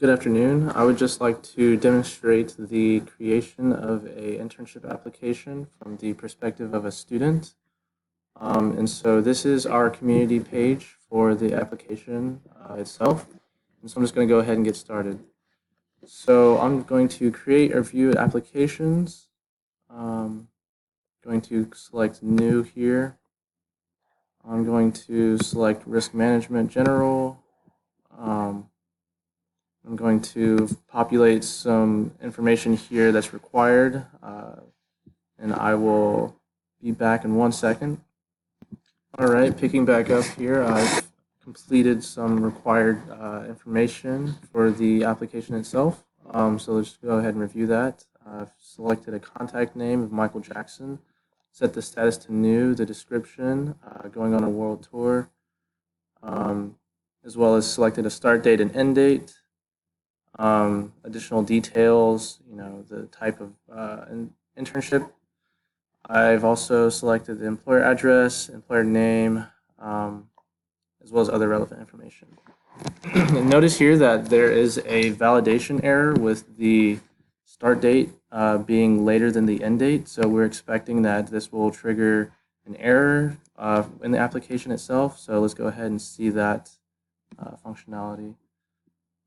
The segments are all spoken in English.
Good afternoon. I would just like to demonstrate the creation of a internship application from the perspective of a student. And so this is our community page for the application itself. And so I'm just going to go ahead and get started. So I'm going to create or view applications. Going to select new here. I'm going to select risk management general. Um, I'm going to populate some information here that's required, and I will be back in 1 second. All right, picking back up here, I've completed some required information for the application itself. So let's go ahead and review that. I've selected a contact name of Michael Jackson, set the status to new, the description, going on a world tour, as well as selected a start date and end date. Additional details, the type of internship. I've also selected the employer address, employer name, as well as other relevant information. And notice here that there is a validation error with the start date being later than the end date. So we're expecting that this will trigger an error in the application itself. So let's go ahead and see that functionality.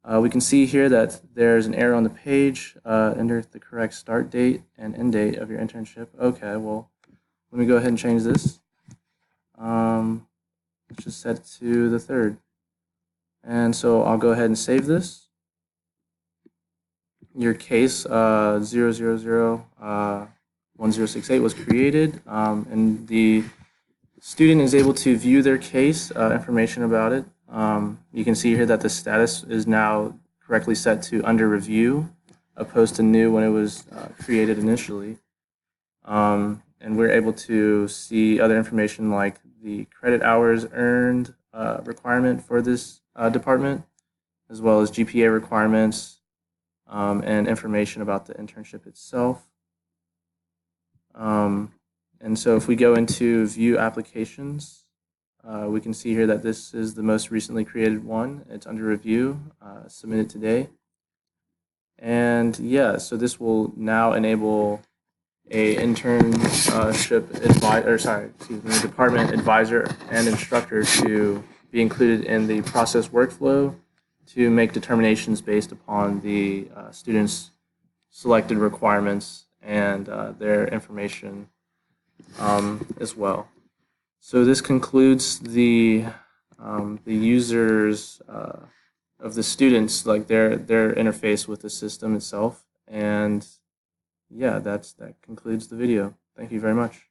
We can see here that there's an error on the page. Enter the correct start date and end date of your internship. Okay, well, let me go ahead and change this. Let's just set it to the 3rd. And so I'll go ahead and save this. Your case 0001068 was created, and the student is able to view their case, information about it. You can see here that the status is now correctly set to under review, opposed to new when it was created initially. And we're able to see other information like the credit hours earned requirement for this department, as well as GPA requirements and information about the internship itself. And so if we go into view applications, we can see here that this is the most recently created one. It's under review, submitted today. And yeah, so this will now enable a department advisor and instructor to be included in the process workflow to make determinations based upon the students' selected requirements and their information as well. So this concludes the users of the students, like their interface with the system itself. And yeah, that concludes the video. Thank you very much.